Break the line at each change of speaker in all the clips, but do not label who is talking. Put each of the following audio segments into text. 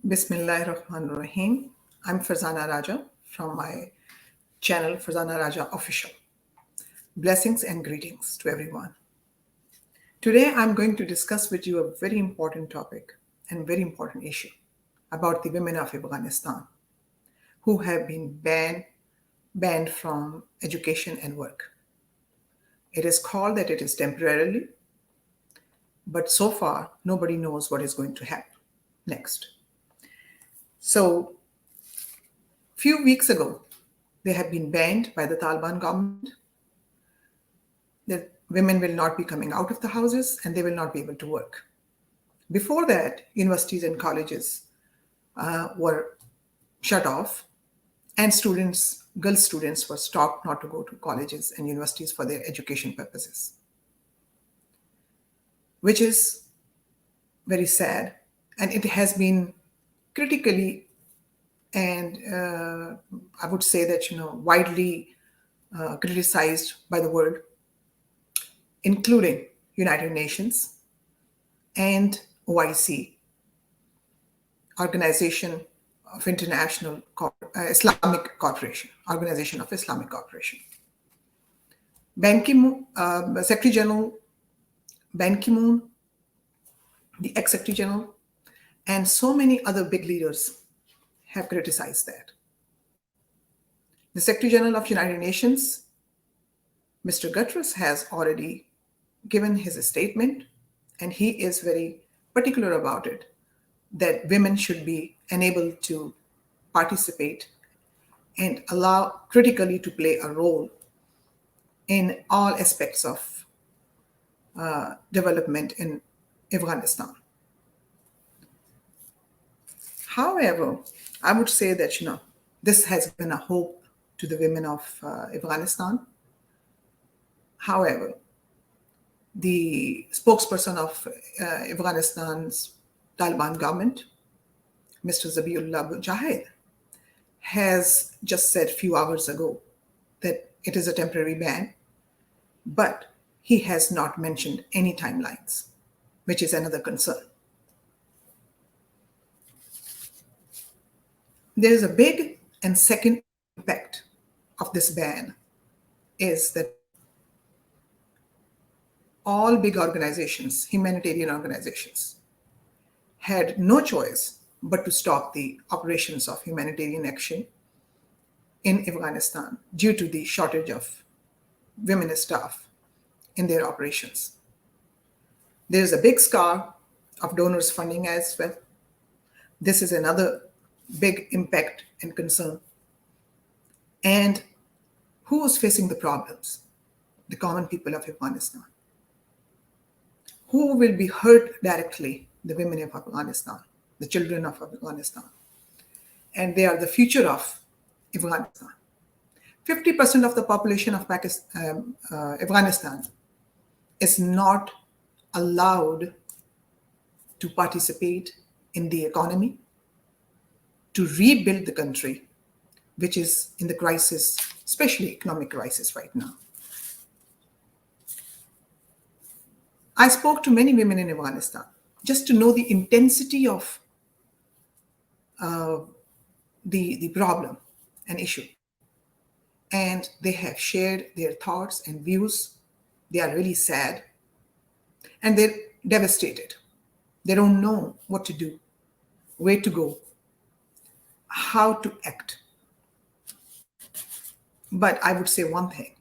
Bismillahirrahmanirrahim. I'm Farzana Raja from my channel Farzanarajofficial. Blessings and greetings to everyone. Today I'm going to discuss with you a very important topic and very important issue about the women of Afghanistan who have been banned from education and work. It is called that it is temporarily, but so far nobody knows what is going to happen next. So few weeks ago, they have been banned by the Taliban government. That women will not be coming out of the houses and they will not be able to work. Before that, universities and colleges were shut off, and girl students were stopped not to go to colleges and universities for their education purposes, which is very sad. And it has been critically and I would say that, widely criticized by the world, including United Nations and OIC, Organization of International Islamic Cooperation, Organization of Islamic Cooperation. Secretary General Ban Ki-moon, the ex-Secretary General, and so many other big leaders have criticized that. The Secretary General of United Nations, Mr. Guterres, has already given his statement, and he is very particular about it, that women should be enabled to participate and allow critically to play a role in all aspects of development in Afghanistan. However, I would say that, this has been a hope to the women of Afghanistan. However, the spokesperson of Afghanistan's Taliban government, Mr. Zabiullah Mujahid, has just said a few hours ago that it is a temporary ban, but he has not mentioned any timelines, which is another concern. There is a big and second impact of this ban is that all big organizations, humanitarian organizations, had no choice but to stop the operations of humanitarian action in Afghanistan due to the shortage of women staff in their operations. There is a big scar of donors' funding as well. This is another big impact and concern. And who is facing the problems? The common people of Afghanistan. Who will be hurt directly? The women of Afghanistan, the children of Afghanistan. And they are the future of Afghanistan. 50% of the population of Afghanistan is not allowed to participate in the economy, to rebuild the country, which is in the crisis, especially economic crisis right now. I spoke to many women in Afghanistan just to know the intensity of the problem and issue. And they have shared their thoughts and views. They are really sad and they're devastated. They don't know what to do, where to go, how to act. But I would say one thing,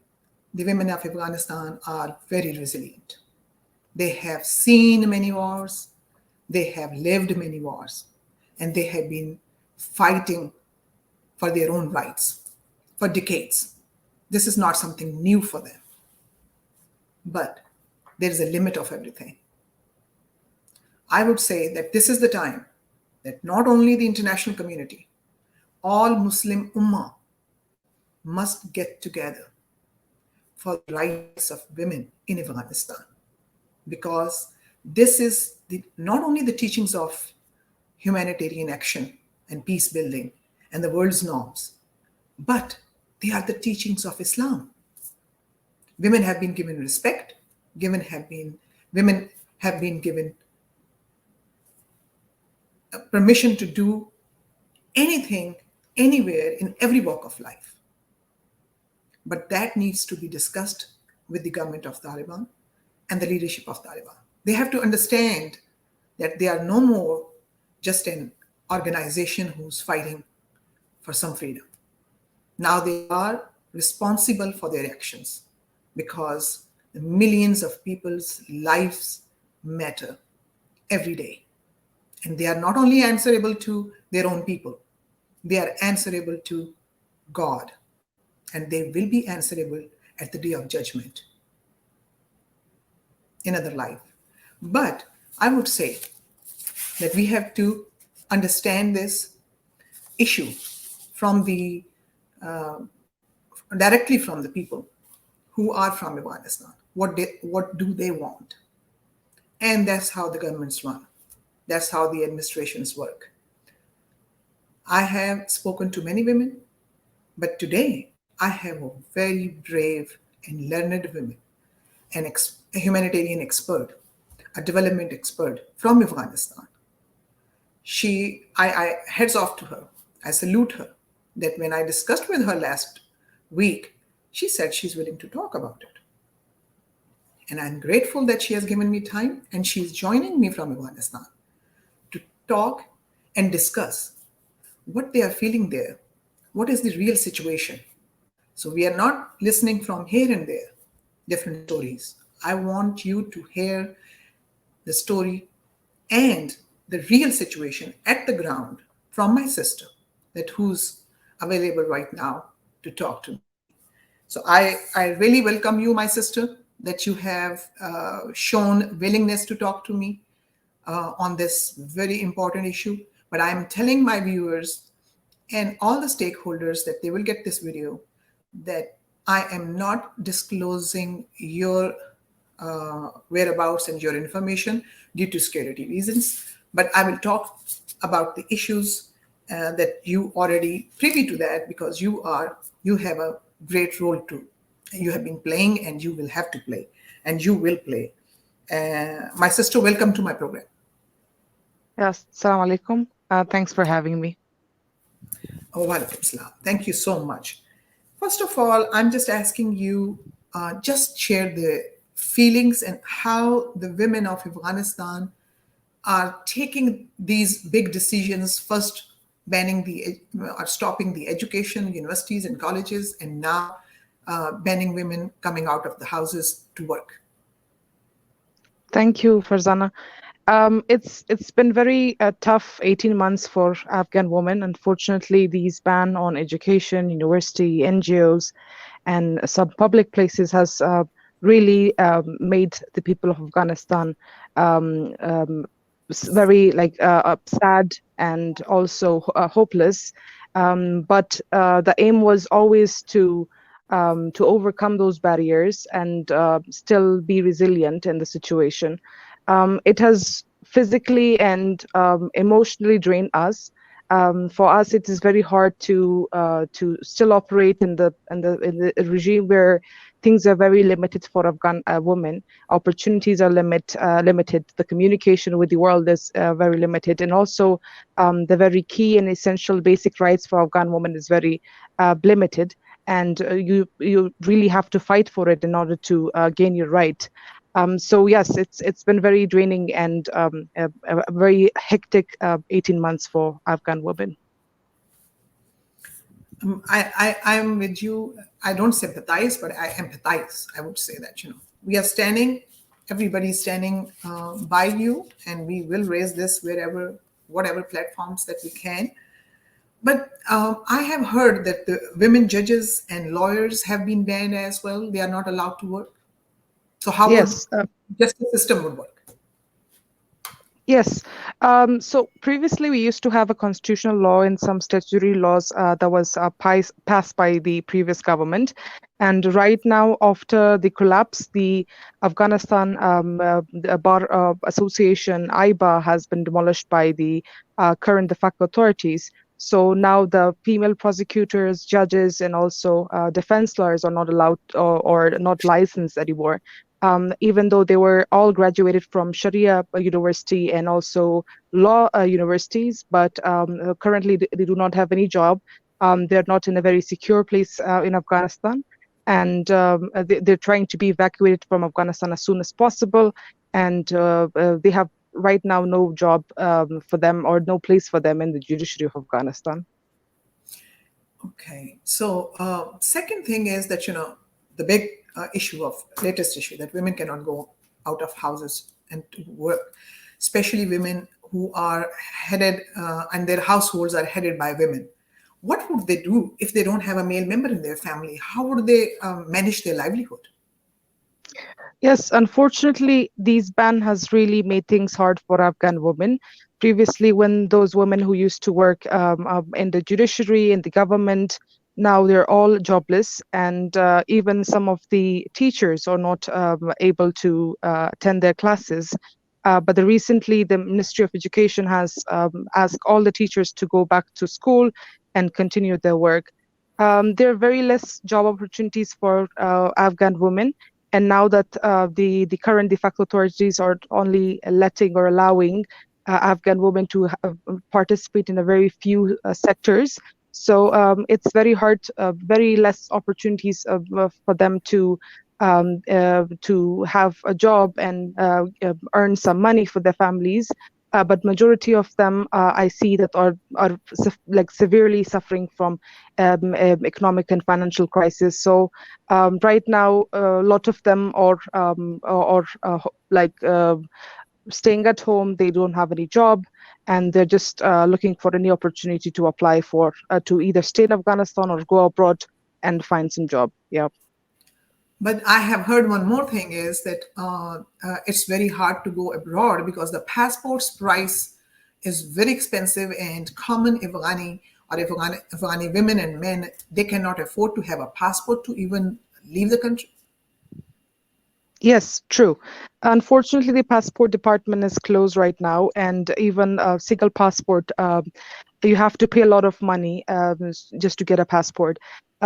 the women of Afghanistan are very resilient. They have seen many wars, they have lived many wars, and they have been fighting for their own rights for decades. This is not something new for them. But there is a limit of everything. I would say that this is the time that not only the international community, all Muslim Ummah must get together for the rights of women in Afghanistan. Because this is not only the teachings of humanitarian action and peace building and the world's norms, but they are the teachings of Islam. Women have been given respect. Women have been given permission to do anything, anywhere, in every walk of life. But that needs to be discussed with the government of Taliban and the leadership of Taliban. They have to understand that they are no more just an organization who's fighting for some freedom. Now they are responsible for their actions because the millions of people's lives matter every day. And they are not only answerable to their own people, they are answerable to God. And they will be answerable at the day of judgment in another life. But I would say that we have to understand this issue from the directly from the people who are from Afghanistan. What do they want? And that's how the governments run. That's how the administrations work. I have spoken to many women, but today I have a very brave and learned woman, a humanitarian expert, a development expert from Afghanistan. I heads off to her. I salute her that when I discussed with her last week, she said she's willing to talk about it. And I'm grateful that she has given me time and she's joining me from Afghanistan to talk and discuss what they are feeling there. What is the real situation? So we are not listening from here and there, different stories. I want you to hear the story and the real situation at the ground from my sister, that who's available right now to talk to me. So I really welcome you, my sister, that you have shown willingness to talk to me on this very important issue. But I'm telling my viewers and all the stakeholders that they will get this video that I am not disclosing your whereabouts and your information due to security reasons. But I will talk about the issues that you already privy to that because you have a great role to. You have been playing and you will have to play and you will play. My sister, welcome to my program.
Yes, Assalamu alaikum. Thanks for having me.
Oh, walaikum salam. Thank you so much. First of all, I'm just asking you, just share the feelings and how the women of Afghanistan are taking these big decisions, first banning or stopping the education, universities and colleges, and now banning women coming out of the houses to work.
Thank you, Farzana. It's been very tough 18 months for Afghan women. Unfortunately, these ban on education, university, NGOs, and some public places has really made the people of Afghanistan very sad and also hopeless. But the aim was always to overcome those barriers and still be resilient in the situation. It has physically and emotionally drained us. For us, it is very hard to still operate in the regime where things are very limited for Afghan women. Opportunities are limited. The communication with the world is very limited, and also the very key and essential basic rights for Afghan women is very limited. And you really have to fight for it in order to gain your right. So yes, it's been very draining and a very hectic 18 months for Afghan women.
I'm with you. I don't sympathize, but I empathize. I would say that, we are standing, everybody's standing by you, and we will raise this whatever platforms that we can. But I have heard that the women judges and lawyers have been banned as well. They are not allowed to work. So how would justice system would work?
Yes. So previously we used to have a constitutional law and some statutory laws that was passed by the previous government. And right now, after the collapse, the Afghanistan Bar Association, IBA, has been demolished by the current de facto authorities. So now the female prosecutors, judges, and also defense lawyers are not allowed or not licensed anymore. even though they were all graduated from Sharia university and also law universities, but currently they do not have any job. They're not in a very secure place in Afghanistan, and they're trying to be evacuated from Afghanistan as soon as possible. And they have right now no job for them, or no place for them in the judiciary of Afghanistan.
Okay. So, second thing is that, the big latest issue that women cannot go out of houses and to work, especially women who are headed and their households are headed by women. What would they do if they don't have a male member in their family? How would they manage their livelihood?
Yes, unfortunately, these ban has really made things hard for Afghan women. Previously, when those women who used to work in the judiciary, in the government, now they're all jobless, and even some of the teachers are not able to attend their classes. But recently, the Ministry of Education has asked all the teachers to go back to school and continue their work. There are very less job opportunities for Afghan women. And now that the current de facto authorities are only letting or allowing Afghan women to participate in a very few sectors, so it's very hard, very less opportunities for them to have a job and earn some money for their families. But majority of them I see that are like severely suffering from economic and financial crisis. So right now, a lot of them are staying at home. They don't have any job, and they're just looking for any opportunity to apply for to either stay in Afghanistan or go abroad and find some job. Yeah.
But I have heard one more thing is that it's very hard to go abroad because the passport's price is very expensive, and common Afghani or Afghani women and men, they cannot afford to have a passport to even leave the country.
Yes, true. Unfortunately, the passport department is closed right now, and even a single passport, you have to pay a lot of money just to get a passport.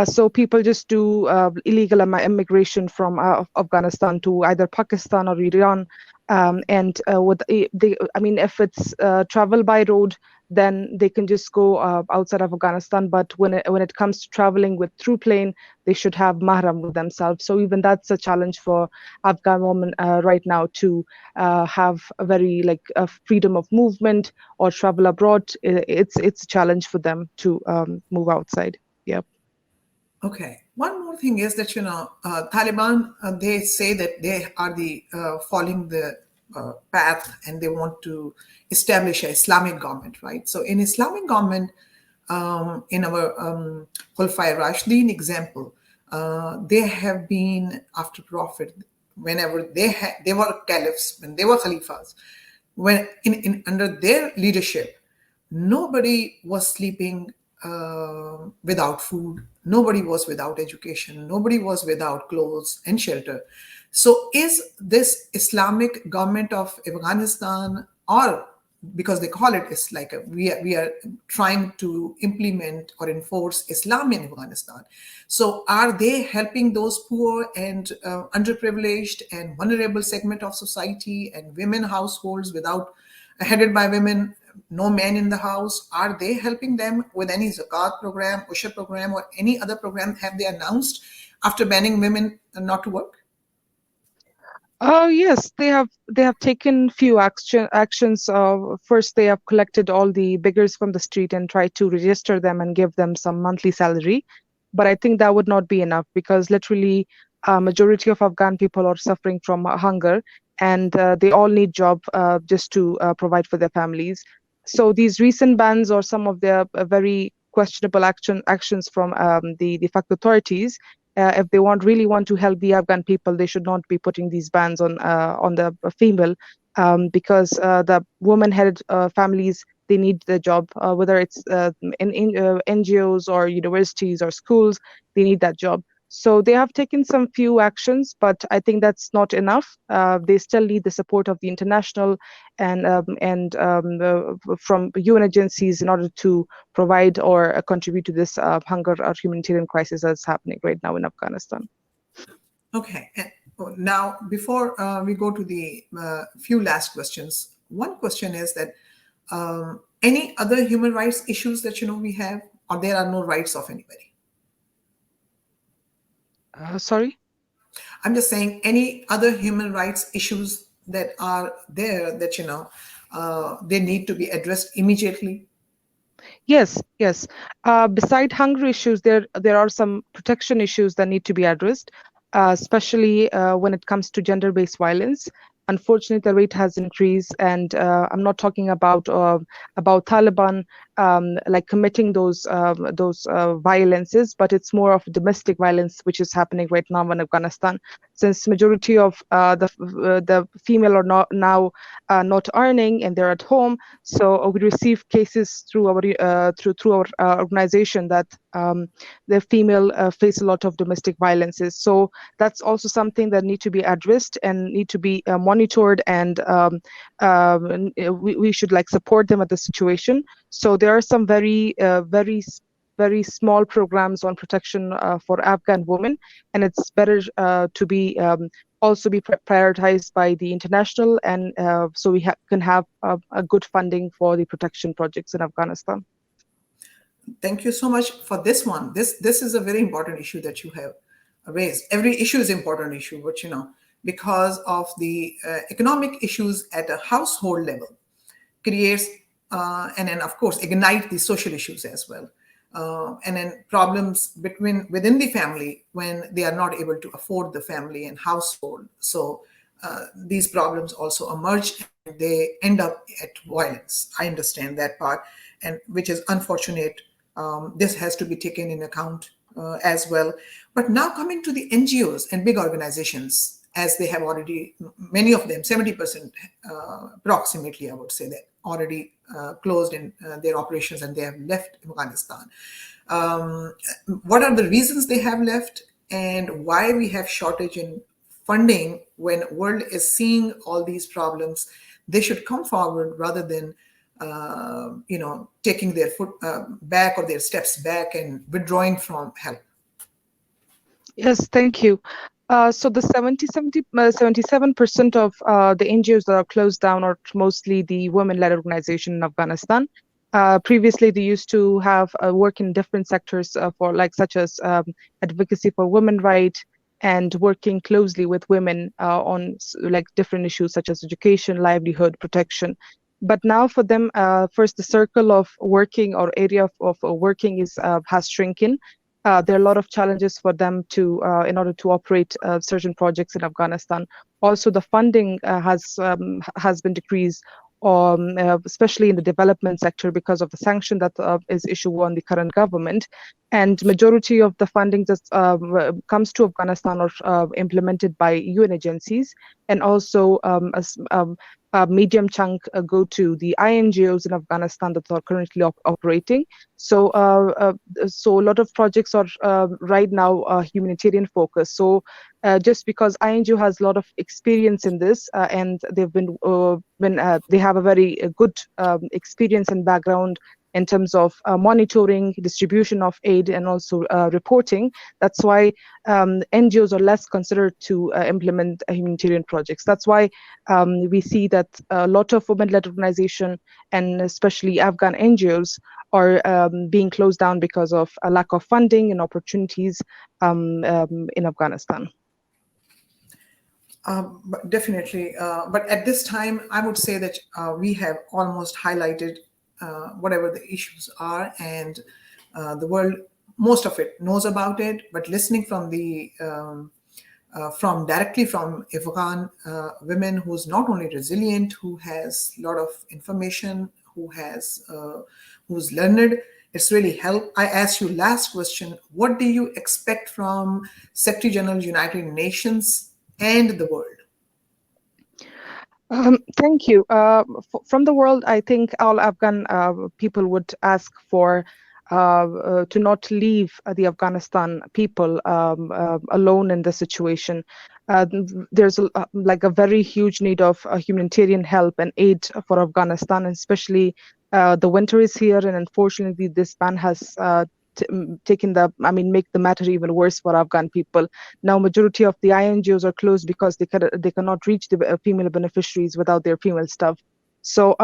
So people just do illegal immigration from Afghanistan to either Pakistan or Iran. And I mean, if it's travel by road, then they can just go outside of Afghanistan. But when it comes to traveling through plane, they should have mahram with themselves. So even that's a challenge for Afghan women right now to have a very freedom of movement or travel abroad. It's a challenge for them to move outside. Yeah.
Okay. One more thing is that, Taliban, they say that they are following the path, and they want to establish an Islamic government, right? So in Islamic government, in our Khulafai Rashidin example, they have been after Prophet whenever they were caliphs, when they were khalifas, when under their leadership, nobody was sleeping without food. Nobody was without education. Nobody was without clothes and shelter. So is this Islamic government of Afghanistan, or because they call it, it's like we are trying to implement or enforce Islam in Afghanistan. So are they helping those poor and underprivileged and vulnerable segment of society and women households headed by women, no men in the house? Are they helping them with any zakat program, usha program, or any other program have they announced after banning women not to work?
Yes, they have taken few actions. First, they have collected all the beggars from the street and tried to register them and give them some monthly salary. But I think that would not be enough, because literally majority of Afghan people are suffering from hunger, and they all need job just to provide for their families. So these recent bans or some of the very questionable actions from the de facto authorities, if they really want to help the Afghan people, they should not be putting these bans on the female, because the woman-headed families, they need the job, whether it's in NGOs or universities or schools, they need that job. So they have taken some few actions, but I think that's not enough. They still need the support of the international and from UN agencies in order to provide or contribute to this hunger or humanitarian crisis that's happening right now in Afghanistan.
Okay. Now, before we go to the few last questions, one question is that any other human rights issues that we have, or there are no rights of anybody?
Sorry?
I'm just saying any other human rights issues that are there that they need to be addressed immediately.
Yes, yes. Beside hunger issues, there are some protection issues that need to be addressed, especially when it comes to gender-based violence. Unfortunately, the rate has increased, and I'm not talking about Taliban like committing those violences, but it's more of domestic violence which is happening right now in Afghanistan. Since majority of the female are not now not earning and they're at home, so we receive cases through our organization that the female face a lot of domestic violences. So that's also something that need to be addressed and need to be monitored, and we should like support them at the situation. So there are some very small programs on protection for Afghan women, and it's better to be also be prioritized by the international, and so we can have a good funding for the protection projects in Afghanistan.
Thank you so much for this one. This is a very important issue that you have raised. Every issue is an important issue, but because of the economic issues at a household level, creates and then of course ignite the social issues as well. And then problems within the family when they are not able to afford the family and household. So these problems also emerge and they end up at violence. I understand that part, and which is unfortunate. This has to be taken in account as well. But now coming to the NGOs and big organizations, as they have already, many of them, 70% approximately, I would say, that already closed in their operations and they have left Afghanistan. What are the reasons they have left, and why we have shortage in funding when world is seeing all these problems? They should come forward rather than taking their foot back or their steps back and withdrawing from help.
Yes, thank you. So the 77% of the NGOs that are closed down are mostly the women-led organization in Afghanistan. Previously, they used to have work in different sectors such as advocacy for women rights and working closely with women on like different issues such as education, livelihood, protection. But now for them, first the circle of working or area of working has shrunken. There are a lot of challenges for them in order to operate certain projects in Afghanistan. Also, the funding has been decreased, especially in the development sector because of the sanction that is issued on the current government. And majority of the funding that comes to Afghanistan are implemented by UN agencies, and also a medium chunk go to the INGOs in Afghanistan that are currently operating. So a lot of projects are right now humanitarian focused. So just because INGO has a lot of experience in this, and they've been they have a very good experience and background in terms of monitoring, distribution of aid, and also reporting. That's why NGOs are less considered to implement humanitarian projects. That's why we see that a lot of women-led organizations, and especially Afghan NGOs, are being closed down because of a lack of funding and opportunities in Afghanistan.
Definitely. But at this time, I would say that we have almost highlighted whatever the issues are, and the world, most of it knows about it. But listening from directly from Afghan women who's not only resilient, who has a lot of information, who's learned, it's really helped. I asked you last question: what do you expect from Secretary General United Nations and the world?
Thank you. From the world, I think all Afghan people would ask for to not leave the Afghanistan people alone in the situation. There's a very huge need of humanitarian help and aid for Afghanistan, and especially the winter is here, and unfortunately this ban has make the matter even worse for Afghan people. Now, majority of the INGOs are closed because they cannot reach the female beneficiaries without their female staff. So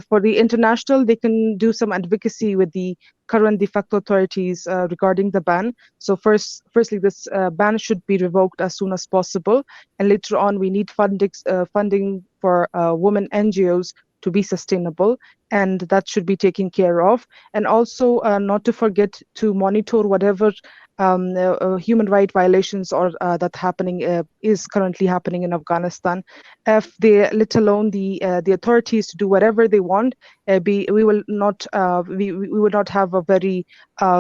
for the international, they can do some advocacy with the current de facto authorities regarding the ban. So firstly, this ban should be revoked as soon as possible, and later on, we need funding for women NGOs to be sustainable, and that should be taken care of. And also, not to forget to monitor whatever human right violations or that is currently happening in Afghanistan. If they let alone the authorities to do whatever they want, we will not we will not have a very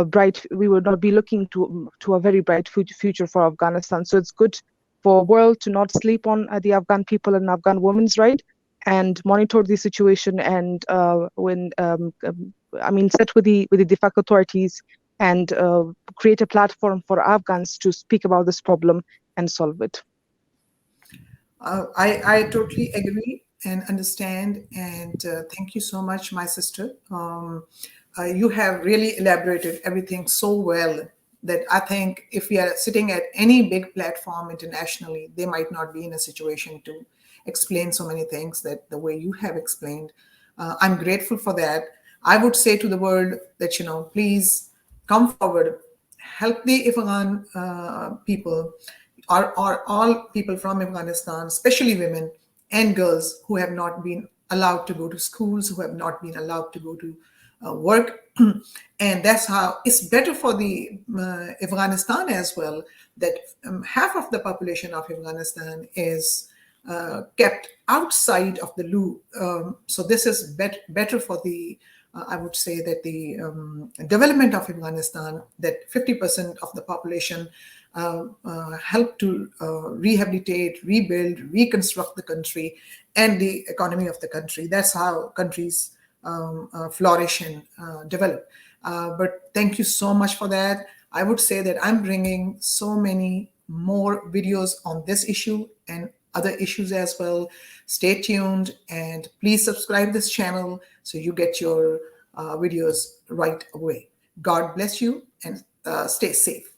bright. We will not be looking to a very bright future for Afghanistan. So it's good for world to not sleep on the Afghan people and Afghan women's right, and monitor the situation, and set with the de facto authorities, and create a platform for Afghans to speak about this problem and solve it.
I totally agree and understand, and thank you so much, my sister. You have really elaborated everything so well that I think if we are sitting at any big platform internationally, they might not be in a situation to explain so many things that the way you have explained. I'm grateful for that. I would say to the world that, please come forward, help the Afghan people, or all people from Afghanistan, especially women and girls who have not been allowed to go to schools, who have not been allowed to go to work. And that's how it's better for the Afghanistan as well, that half of the population of Afghanistan is kept outside of the loop. So this is better for the, I would say that the development of Afghanistan, that 50% of the population help to rehabilitate, rebuild, reconstruct the country and the economy of the country. That's how countries flourish and develop. But thank you so much for that. I would say that I'm bringing so many more videos on this issue and other issues as well. Stay tuned and please subscribe this channel so you get your videos right away. God bless you and stay safe.